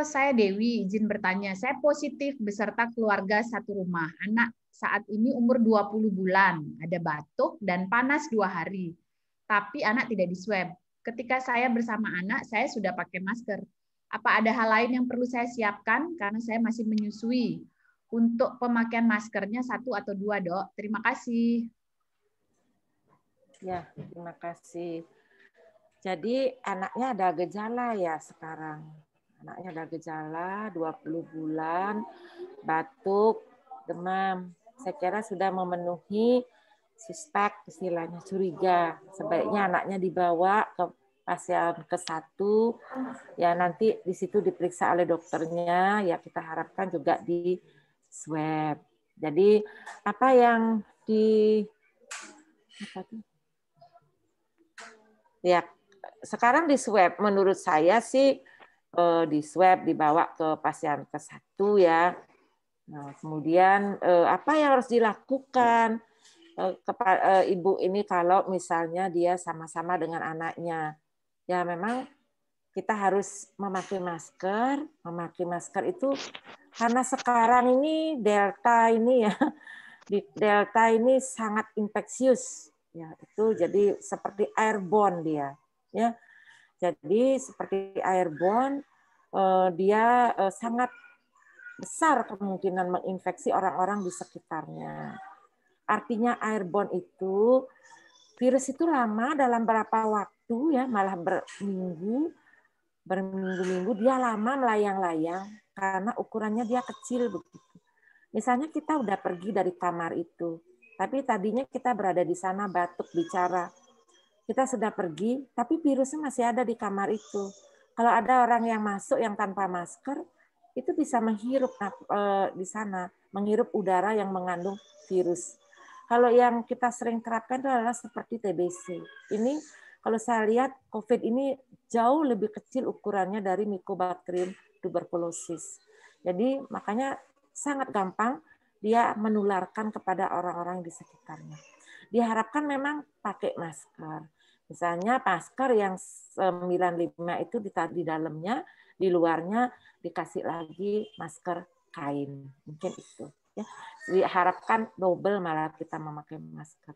Saya Dewi, izin bertanya. Saya positif beserta keluarga satu rumah. Anak saat ini umur 20 bulan. Ada batuk dan panas 2 hari. Tapi anak tidak diswab. Ketika saya bersama anak, saya sudah pakai masker. Apa ada hal lain yang perlu saya siapkan? Karena saya masih menyusui. Untuk pemakaian maskernya 1 atau 2, dok. Terima kasih. Ya, terima kasih. Jadi anaknya ada gejala ya sekarang. Anaknya ada gejala 20 bulan, batuk, demam. Saya kira sudah memenuhi suspek, istilahnya curiga. Sebaiknya anaknya dibawa ke pasien ke-1, ya nanti di situ diperiksa oleh dokternya, ya kita harapkan juga di swab. Jadi apa yang ya sekarang di swab, menurut saya sih di swab dibawa ke pasien ke-1 ya. Nah, kemudian apa yang harus dilakukan ibu ini kalau misalnya dia sama-sama dengan anaknya? Ya memang kita harus memakai masker. Memakai masker itu karena sekarang ini Delta ini ya, Delta ini sangat infeksius. Ya, itu jadi seperti airborne dia. Ya, jadi seperti airborne, dia sangat besar kemungkinan menginfeksi orang-orang di sekitarnya. Artinya airborne itu, virus itu lama dalam berapa waktu ya, malah berminggu-minggu dia lama melayang-layang karena ukurannya dia kecil begitu. Misalnya kita udah pergi dari kamar itu, tapi tadinya kita berada di sana batuk bicara. Kita sudah pergi, tapi virusnya masih ada di kamar itu. Kalau ada orang yang masuk yang tanpa masker, itu bisa menghirup di sana, menghirup udara yang mengandung virus. Kalau yang kita sering terapkan itu adalah seperti TBC. Ini Kalau saya lihat COVID ini jauh lebih kecil ukurannya dari Mycobacterium tuberculosis. Jadi makanya sangat gampang dia menularkan kepada orang-orang di sekitarnya. Diharapkan memang pakai masker. Misalnya masker yang 95 itu di dalamnya, di luarnya dikasih lagi masker kain. Mungkin itu. Ya. Diharapkan double malah kita memakai masker.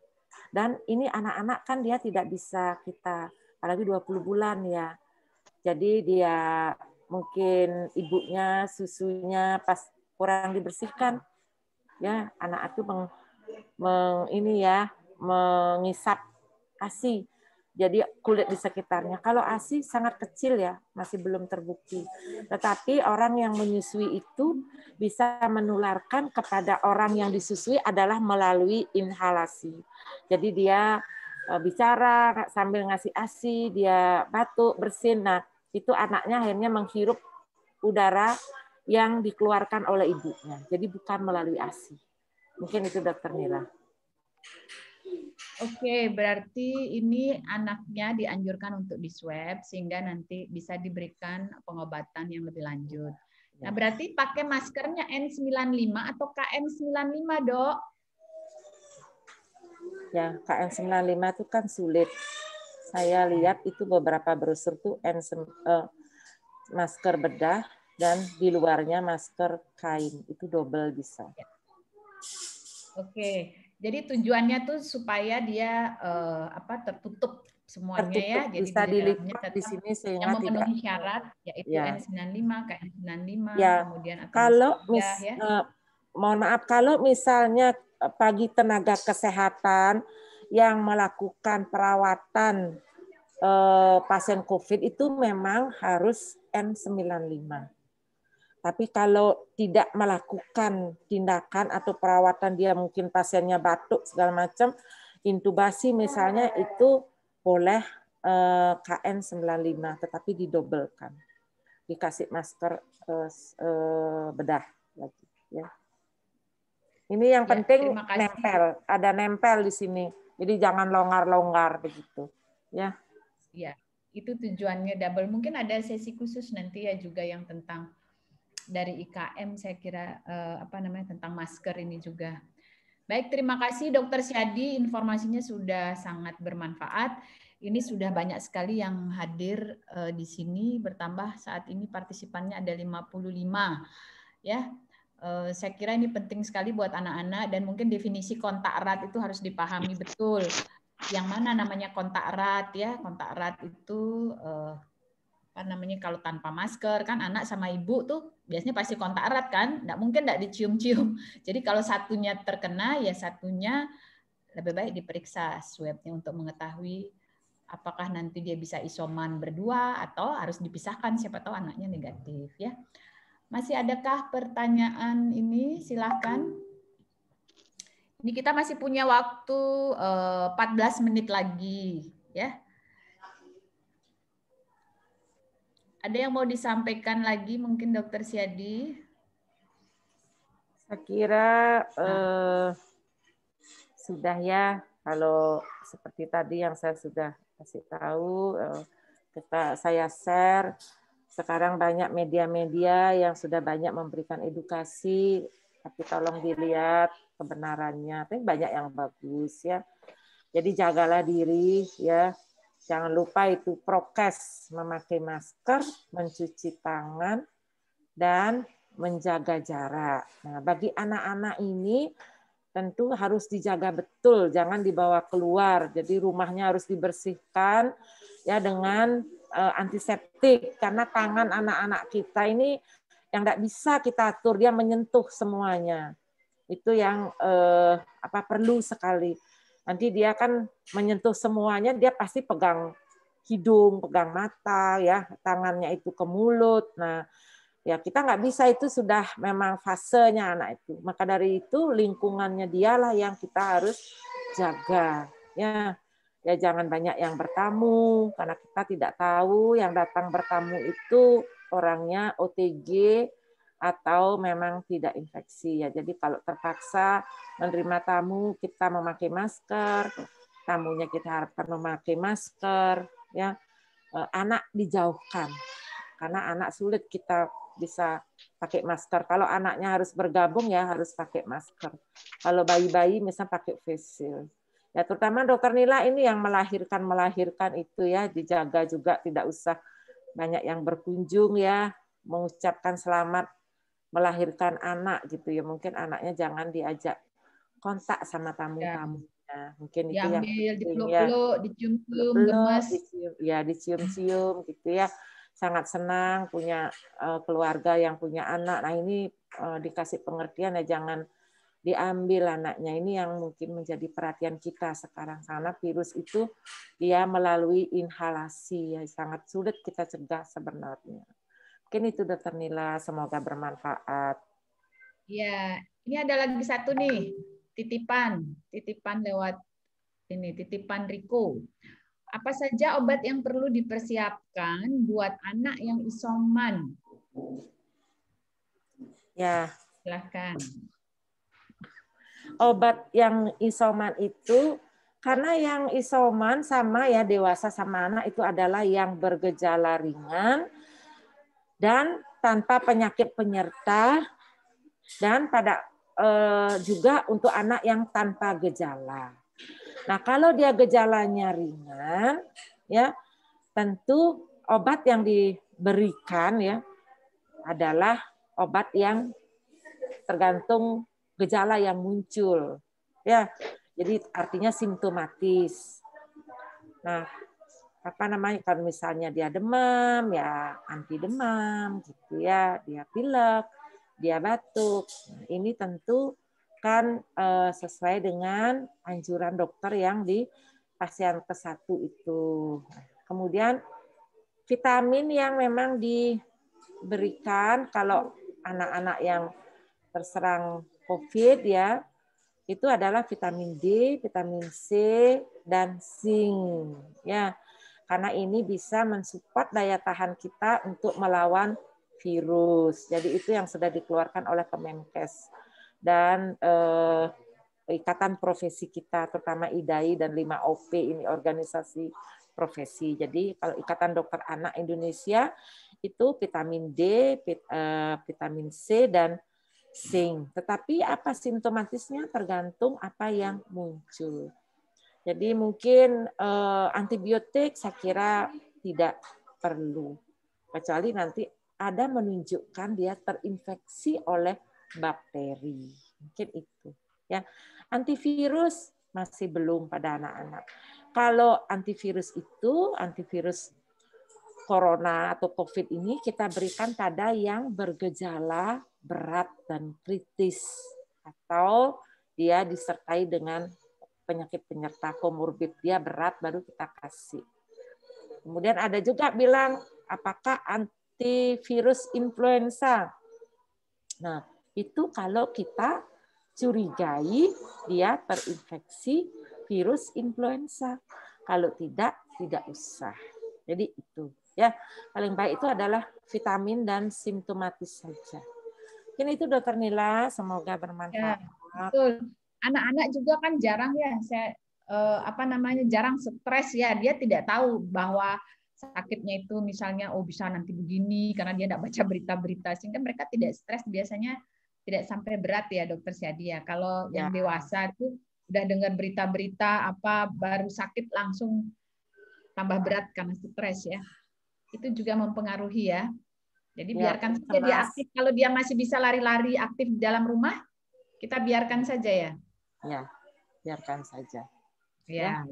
Dan ini anak-anak kan dia tidak bisa kita, apalagi 20 bulan ya. Jadi dia mungkin ibunya susunya pas kurang dibersihkan, ya anak itu mengisap ASI. Jadi kulit di sekitarnya. Kalau ASI sangat kecil ya, masih belum terbukti. Tetapi orang yang menyusui itu bisa menularkan kepada orang yang disusui adalah melalui inhalasi. Jadi dia bicara sambil ngasih ASI, dia batuk, bersin. Nah, itu anaknya akhirnya menghirup udara yang dikeluarkan oleh ibunya. Jadi bukan melalui ASI. Mungkin itu Dokter Mila. Oke, berarti ini anaknya dianjurkan untuk di-swab sehingga nanti bisa diberikan pengobatan yang lebih lanjut. Nah, berarti pakai maskernya N95 atau KN95, Dok? Ya, KN95 itu kan sulit. Saya lihat itu beberapa brosur tuh masker bedah dan di luarnya masker kain. Itu double bisa. Oke. Jadi tujuannya tuh supaya dia tertutup semuanya tertutup, ya. Jadi bisa di dalamnya dilipat di sini sehingga yang memenuhi syarat yaitu ya. N95, KN95, ya. kemudian atau kalau ya. Mohon maaf kalau misalnya bagi tenaga kesehatan yang melakukan perawatan pasien COVID itu memang harus N95. Tapi kalau tidak melakukan tindakan atau perawatan, dia mungkin pasiennya batuk segala macam, intubasi misalnya itu boleh KN95, tetapi didobelkan, dikasih masker bedah lagi. Ya. Ini yang penting nempel, ada nempel di sini, jadi jangan longgar-longgar begitu. Ya. Ya, itu tujuannya double. Mungkin ada sesi khusus nanti ya juga yang tentang dari IKM saya kira tentang masker ini juga. Baik, terima kasih Dokter Syadi, informasinya sudah sangat bermanfaat. Ini sudah banyak sekali yang hadir di sini, bertambah saat ini partisipannya ada 55 ya. Saya kira ini penting sekali buat anak-anak dan mungkin definisi kontak erat itu harus dipahami betul. Yang mana namanya kontak erat ya? Kontak erat itu kalau tanpa masker kan anak sama ibu tuh biasanya pasti kontak erat kan, nggak mungkin nggak dicium-cium. Jadi kalau satunya terkena ya satunya lebih baik diperiksa swabnya untuk mengetahui apakah nanti dia bisa isoman berdua atau harus dipisahkan, siapa tahu anaknya negatif ya. Masih adakah pertanyaan ini? Silahkan. Ini kita masih punya waktu 14 menit lagi ya. Ada yang mau disampaikan lagi mungkin Dokter Syadi? Saya kira sudah ya, kalau seperti tadi yang saya sudah kasih tahu, saya share. Sekarang banyak media-media yang sudah banyak memberikan edukasi, tapi tolong dilihat kebenarannya. Tapi banyak yang bagus ya. Jadi jagalah diri ya. Jangan lupa itu prokes, memakai masker, mencuci tangan, dan menjaga jarak. Nah, bagi anak-anak ini tentu harus dijaga betul, jangan dibawa keluar. Jadi rumahnya harus dibersihkan ya dengan antiseptik, karena tangan anak-anak kita ini yang nggak bisa kita atur, dia menyentuh semuanya. Itu yang perlu sekali. Nanti dia kan menyentuh semuanya, dia pasti pegang hidung, pegang mata, ya tangannya itu ke mulut. Nah, ya kita nggak bisa, itu sudah memang fasenya anak itu. Maka dari itu lingkungannya dialah yang kita harus jaga. Ya, ya jangan banyak yang bertamu, karena kita tidak tahu yang datang bertamu itu orangnya OTG atau memang tidak infeksi ya. Jadi kalau terpaksa menerima tamu, kita memakai masker, tamunya kita harapkan memakai masker, ya. Anak dijauhkan karena anak sulit kita bisa pakai masker. Kalau anaknya harus bergabung ya harus pakai masker. Kalau bayi-bayi misalnya pakai face shield. Ya terutama Dokter Nila ini yang melahirkan itu ya dijaga juga, tidak usah banyak yang berkunjung ya, mengucapkan selamat melahirkan anak gitu ya. Mungkin anaknya jangan diajak kontak sama tamu-tamunya. Mungkin itu yang diambil, penting ya. dipeluk-peluk, dicium-cium, gemes. Dicium-cium gitu ya. Sangat senang punya keluarga yang punya anak. Nah ini dikasih pengertian ya, jangan diambil anaknya. Ini yang mungkin menjadi perhatian kita sekarang. Karena virus itu dia melalui inhalasi ya, sangat sulit kita cegah sebenarnya. Mungkin itu Dokter Nila, semoga bermanfaat. Ya, ini ada lagi satu nih, titipan lewat ini, titipan Riko. Apa saja obat yang perlu dipersiapkan buat anak yang isoman? Ya. Silakan. Obat yang isoman itu, karena yang isoman sama ya dewasa sama anak itu adalah yang bergejala ringan dan tanpa penyakit penyerta, dan pada juga untuk anak yang tanpa gejala. Nah, kalau dia gejalanya ringan, ya tentu obat yang diberikan ya adalah obat yang tergantung gejala yang muncul. Ya, jadi artinya simptomatis. Nah, apa namanya, kalau misalnya dia demam ya anti demam gitu ya, dia pilek, dia batuk. Nah, ini tentu kan sesuai dengan anjuran dokter yang di pasien ke-1 itu. Kemudian vitamin yang memang diberikan kalau anak-anak yang terserang COVID ya, itu adalah vitamin D, vitamin C, dan zinc. Ya, karena ini bisa mensupport daya tahan kita untuk melawan virus. Jadi itu yang sudah dikeluarkan oleh Kemenkes dan ikatan profesi kita, terutama IDAI dan 5OP, ini organisasi profesi. Jadi kalau Ikatan Dokter Anak Indonesia itu vitamin D, vitamin C, dan zinc. Tetapi apa simptomatisnya tergantung apa yang muncul. Jadi mungkin antibiotik saya kira tidak perlu, kecuali nanti ada menunjukkan dia terinfeksi oleh bakteri. Mungkin itu. Ya, antivirus masih belum pada anak-anak. Kalau antivirus itu, antivirus corona atau COVID ini kita berikan pada yang bergejala berat dan kritis atau dia disertai dengan penyakit penyerta komorbid, dia berat baru kita kasih. Kemudian ada juga bilang apakah antivirus influenza. Nah, itu kalau kita curigai dia terinfeksi virus influenza. Kalau tidak, tidak usah. Jadi itu ya, paling baik itu adalah vitamin dan simptomatis saja. Mungkin itu Dokter Nila, semoga bermanfaat. Ya, betul. Anak-anak juga kan jarang ya, jarang stres ya. Dia tidak tahu bahwa sakitnya itu misalnya bisa nanti begini karena dia tidak baca berita-berita, sehingga mereka tidak stres, biasanya tidak sampai berat ya Dokter Syadi ya. Kalau yang dewasa itu udah dengar berita-berita apa baru sakit langsung tambah berat karena stres ya. Itu juga mempengaruhi ya. Jadi biarkan saja dia aktif. Kalau dia masih bisa lari-lari aktif di dalam rumah, kita biarkan saja ya. Ya, biarkan saja. Ya.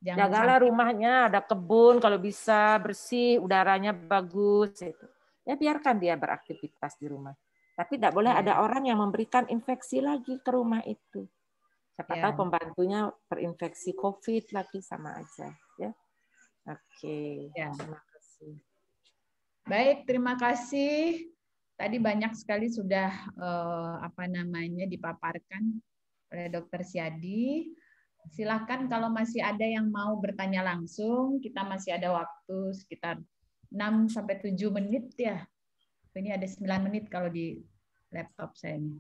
Jagalah rumahnya, ada kebun, kalau bisa bersih, udaranya bagus. Itu. Ya biarkan dia beraktivitas di rumah. Tapi tidak boleh ada orang yang memberikan infeksi lagi ke rumah itu. Siapa tahu pembantunya terinfeksi COVID lagi, sama aja. Ya. Oke. Terima kasih. Baik, terima kasih. Tadi banyak sekali sudah dipaparkan oleh Dokter Syadi. Silakan kalau masih ada yang mau bertanya langsung, kita masih ada waktu sekitar 6-7 menit ya. Ini ada 9 menit kalau di laptop saya ini.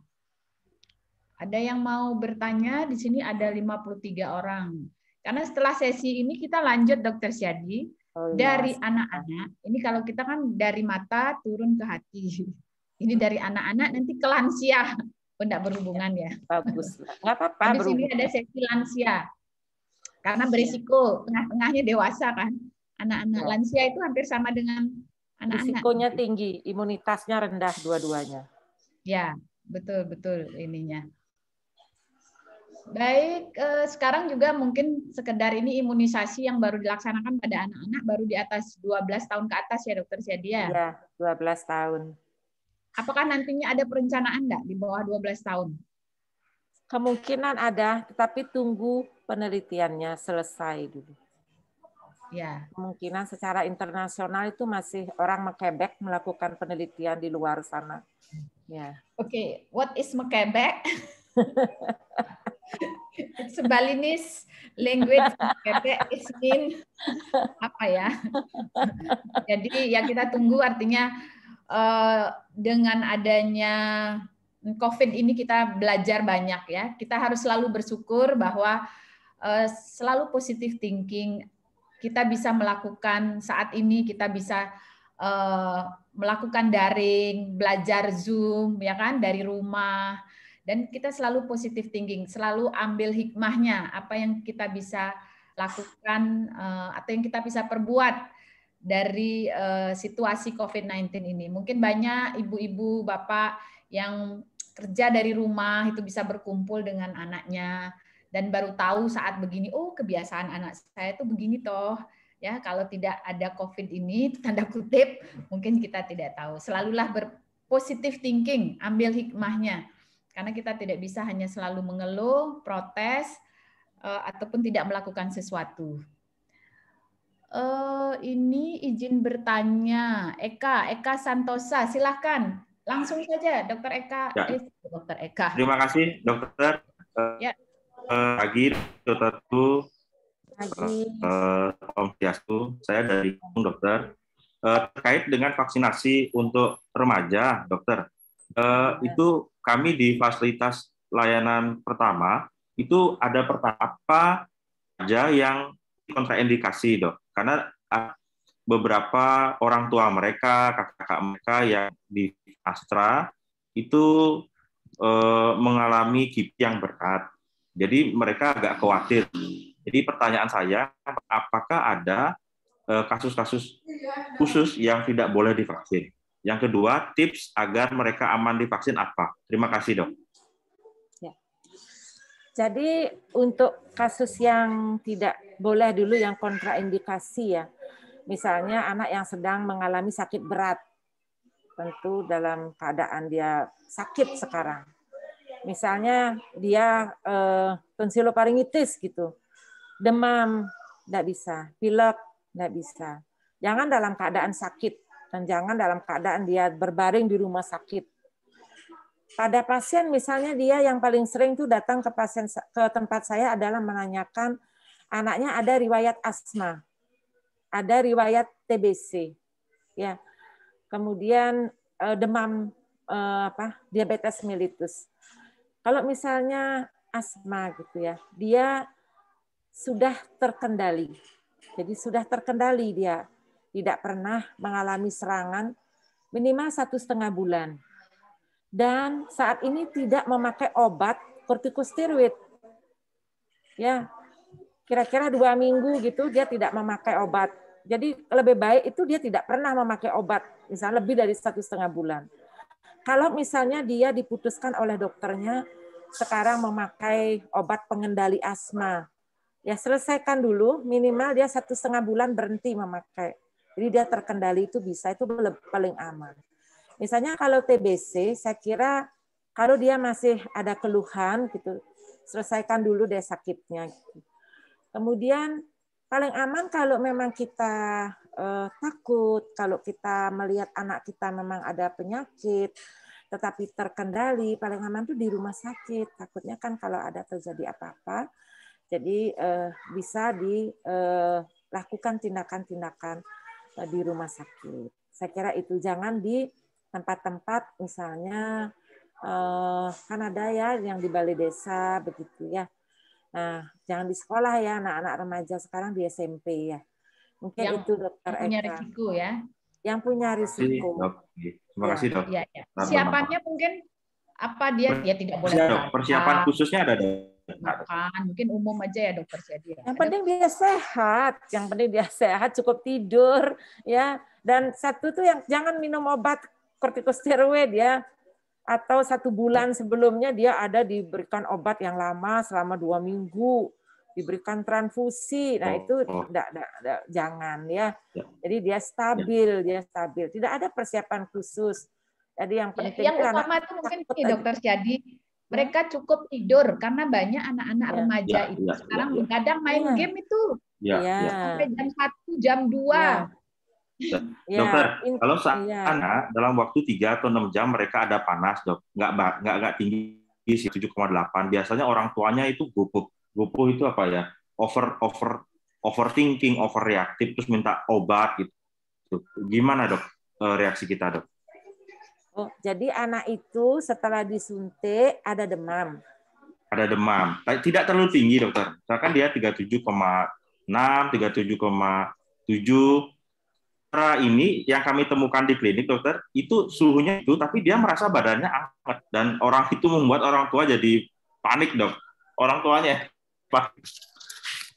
Ada yang mau bertanya? Di sini ada 53 orang. Karena setelah sesi ini kita lanjut Dokter Syadi dari anak-anak. Ini kalau kita kan dari mata turun ke hati. Ini dari anak-anak nanti ke lansia. Tidak berhubungan ya. Bagus. Nggak apa-apa. Di sini ada sesi lansia. Karena berisiko tengah-tengahnya dewasa kan. Anak-anak lansia itu hampir sama dengan anak-anak. Risikonya tinggi, imunitasnya rendah dua-duanya. Ya, betul ininya. Baik, sekarang juga mungkin sekedar ini imunisasi yang baru dilaksanakan pada anak-anak baru di atas 12 tahun ke atas ya Dokter Syadia? Iya, 12 tahun. Apakah nantinya ada perencanaan enggak di bawah 12 tahun? Kemungkinan ada, tetapi tunggu penelitiannya selesai dulu. Ya. Kemungkinan secara internasional itu masih orang mekebek melakukan penelitian di luar sana. Ya. Oke, what is mekebek? It's a Balinese language. Mekebek is mean apa ya? Jadi ya kita tunggu, artinya dengan adanya COVID ini kita belajar banyak ya. Kita harus selalu bersyukur bahwa selalu positive thinking. Kita bisa melakukan saat ini, kita bisa melakukan daring, belajar Zoom ya kan dari rumah, dan kita selalu positive thinking, selalu ambil hikmahnya apa yang kita bisa lakukan atau yang kita bisa perbuat dari situasi COVID-19 ini. Mungkin banyak ibu-ibu, bapak yang kerja dari rumah itu bisa berkumpul dengan anaknya dan baru tahu saat begini, oh kebiasaan anak saya itu begini toh. Ya, kalau tidak ada COVID ini, tanda kutip, mungkin kita tidak tahu. Selalulah berpositive thinking, ambil hikmahnya. Karena kita tidak bisa hanya selalu mengeluh, protes, ataupun tidak melakukan sesuatu. Ini izin bertanya, Eka Santosa, silahkan langsung saja, Dokter Eka. Ya. Dokter Eka. Terima kasih, Dokter. Ya. Pagi, Dokter Tu, Pagi. Om Swastiastu. Saya dari Dokter. Terkait dengan vaksinasi untuk remaja, Dokter. Itu kami di fasilitas layanan pertama itu ada apa saja yang kontraindikasi, Dok. Karena beberapa orang tua mereka, kakak-kakak mereka yang di Astra itu mengalami KIP yang berat. Jadi mereka agak khawatir. Jadi pertanyaan saya, apakah ada kasus-kasus khusus yang tidak boleh divaksin? Yang kedua, tips agar mereka aman divaksin apa? Terima kasih, Dok. Ya. Jadi untuk kasus yang tidak boleh dulu yang kontraindikasi ya. Misalnya anak yang sedang mengalami sakit berat. Tentu dalam keadaan dia sakit sekarang. Misalnya dia tonsilofaringitis gitu. Demam, enggak bisa. Pilek, enggak bisa. Jangan dalam keadaan sakit. Dan jangan dalam keadaan dia berbaring di rumah sakit. Pada pasien misalnya dia yang paling sering tuh datang ke tempat saya adalah menanyakan anaknya ada riwayat asma, ada riwayat TBC, ya, kemudian demam diabetes mellitus. Kalau misalnya asma gitu ya, dia sudah terkendali, jadi sudah terkendali dia. Tidak pernah mengalami serangan minimal 1,5 bulan. Dan saat ini tidak memakai obat kortikosteroid. Ya, kira-kira 2 minggu gitu dia tidak memakai obat. Jadi lebih baik itu dia tidak pernah memakai obat, misalnya lebih dari 1,5 bulan. Kalau misalnya dia diputuskan oleh dokternya sekarang memakai obat pengendali asma, ya selesaikan dulu, minimal dia 1,5 bulan berhenti memakai. Jadi dia terkendali itu bisa, itu paling aman. Misalnya kalau TBC, saya kira kalau dia masih ada keluhan gitu, selesaikan dulu deh sakitnya. Gitu. Kemudian paling aman kalau memang kita takut, kalau kita melihat anak kita memang ada penyakit, tetapi terkendali, paling aman tuh di rumah sakit. Takutnya kan kalau ada terjadi apa-apa, jadi bisa dilakukan tindakan-tindakan di rumah sakit. Saya kira itu, jangan di tempat-tempat misalnya kan ada ya yang di balai desa begitu ya. Nah, jangan di sekolah ya, anak-anak remaja sekarang di SMP ya. Mungkin yang itu Dokter Eka. Punya risiko ya. Yang punya risiko. Terima kasih dok. Ya. Siapannya mungkin apa dia tidak boleh persiapan khususnya ada dok. Mungkin umum aja ya dokter Syadi. Yang penting dia sehat, cukup tidur ya. Dan satu tuh yang jangan minum obat kortikosteroid ya. Atau 1 bulan sebelumnya dia ada diberikan obat yang lama selama 2 minggu, diberikan transfusi. Nah itu jangan ya. Jadi dia stabil. Tidak ada persiapan khusus. Jadi yang penting yang utama itu mungkin ini dokter Syadi, mereka cukup tidur karena banyak anak-anak remaja itu sekarang kadang main game itu sampai jam 1, jam 2. Dokter, kalau anak dalam waktu 3 atau 6 jam mereka ada panas, dok, nggak tinggi 7,8. Biasanya orang tuanya itu gupuh itu apa ya? Overthinking, overreaktif, terus minta obat gitu. Gimana dok reaksi kita dok? Oh, jadi anak itu setelah disuntik ada demam. Ada demam, tidak terlalu tinggi dokter. Misalkan dia 37,6, 37,7. Ini yang kami temukan di klinik dokter itu suhunya itu, tapi dia merasa badannya hangat dan orang itu membuat orang tua jadi panik dok. Orang tuanya panik.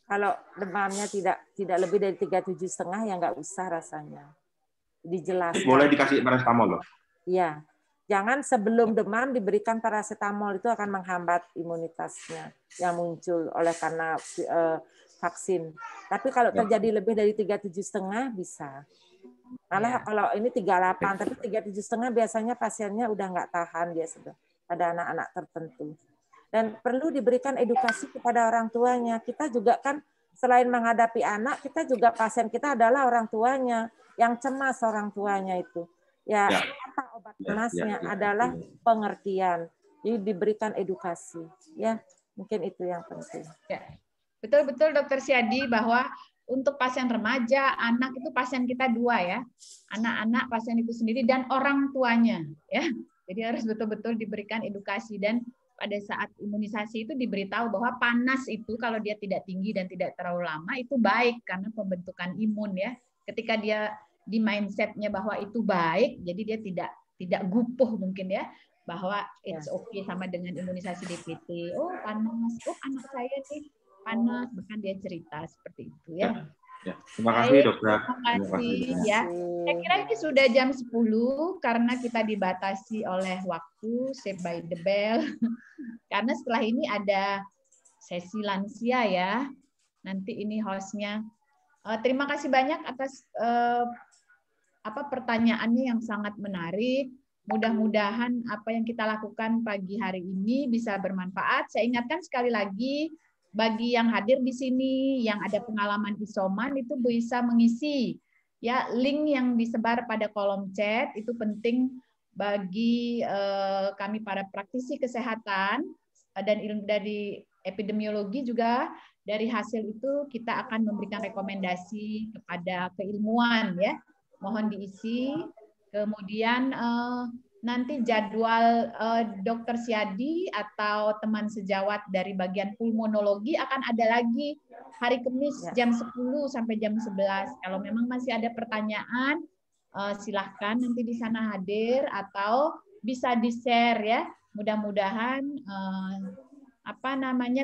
Kalau demamnya tidak lebih dari 37,5 ya nggak usah rasanya. Dijelaskan. Boleh dikasih paracetamol loh. Iya. Jangan sebelum demam diberikan paracetamol, itu akan menghambat imunitasnya yang muncul oleh karena vaksin. Tapi kalau terjadi lebih dari 37,5 bisa. Malah kalau ini 38, tapi 37,5 biasanya pasiennya udah nggak tahan, dia sudah pada anak-anak tertentu. Dan perlu diberikan edukasi kepada orang tuanya. Kita juga kan selain menghadapi anak, kita juga pasien kita adalah orang tuanya. Yang cemas orang tuanya itu. Ya, apa obat panasnya adalah pengertian. Jadi diberikan edukasi. Ya, mungkin itu yang penting. Ya. Betul-betul dokter Syadi bahwa untuk pasien remaja, anak itu pasien kita 2 ya. Anak-anak pasien itu sendiri dan orang tuanya ya. Jadi harus betul-betul diberikan edukasi dan pada saat imunisasi itu diberitahu bahwa panas itu kalau dia tidak tinggi dan tidak terlalu lama itu baik karena pembentukan imun ya. Ketika dia di mindsetnya bahwa itu baik, jadi dia tidak gupuh mungkin ya bahwa it's okay sama dengan imunisasi DPT. Oh panas, oh anak saya nih panas, bahkan dia cerita seperti itu ya. Terima kasih dokter. Terima kasih ya. Saya kira ini sudah jam 10 karena kita dibatasi oleh waktu, save by the bell. Karena setelah ini ada sesi lansia ya. Nanti ini hostnya. Terima kasih banyak atas pertanyaannya yang sangat menarik. Mudah-mudahan apa yang kita lakukan pagi hari ini bisa bermanfaat. Saya ingatkan sekali lagi, bagi yang hadir di sini, yang ada pengalaman isoman itu bisa mengisi ya link yang disebar pada kolom chat, itu penting bagi kami para praktisi kesehatan dan ilmu dari epidemiologi juga. Dari hasil itu kita akan memberikan rekomendasi kepada keilmuan ya. Mohon diisi. Kemudian nanti jadwal Dokter Syadi atau teman sejawat dari bagian pulmonologi akan ada lagi hari Kamis jam 10 sampai jam 11. Kalau memang masih ada pertanyaan, silahkan nanti di sana hadir atau bisa di-share ya. Mudah-mudahan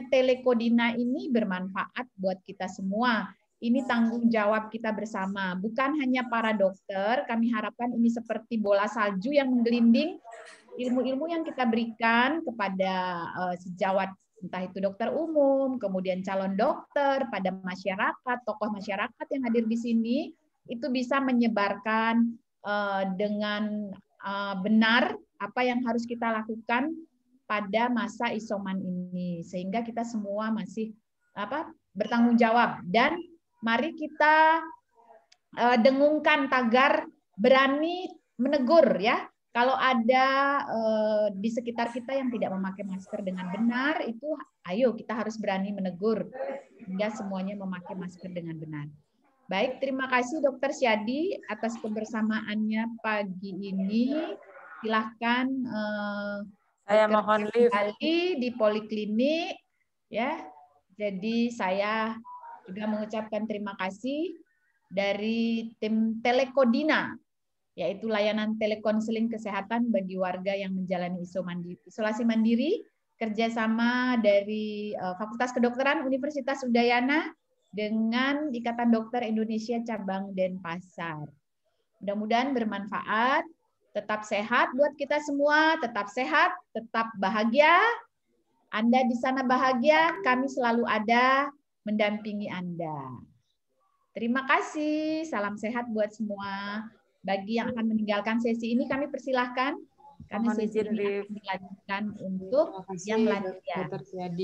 telekodina ini bermanfaat buat kita semua. Ini tanggung jawab kita bersama, bukan hanya para dokter. Kami harapkan ini seperti bola salju yang menggelinding, ilmu-ilmu yang kita berikan kepada sejawat, entah itu dokter umum, kemudian calon dokter, pada masyarakat, tokoh masyarakat yang hadir di sini, itu bisa menyebarkan dengan benar apa yang harus kita lakukan pada masa isoman ini, sehingga kita semua masih bertanggung jawab. Dan mari kita dengungkan tagar berani menegur ya. Kalau ada di sekitar kita yang tidak memakai masker dengan benar, itu ayo kita harus berani menegur hingga semuanya memakai masker dengan benar. Baik, terima kasih Dokter Syadi atas kebersamaannya pagi ini. Silahkan Saya mohon lift kembali di poliklinik ya. Jadi saya juga mengucapkan terima kasih dari tim Telekodina, yaitu layanan telekonseling kesehatan bagi warga yang menjalani isolasi mandiri, kerjasama dari Fakultas Kedokteran Universitas Udayana dengan Ikatan Dokter Indonesia Cabang Denpasar. Mudah-mudahan bermanfaat, tetap sehat buat kita semua, tetap sehat, tetap bahagia. Anda di sana bahagia, kami selalu ada mendampingi Anda. Terima kasih, salam sehat buat semua. Bagi yang akan meninggalkan sesi ini, kami persilahkan. Kami sesi ini akan dilanjutkan untuk yang lanjutnya. Dr. Siadi.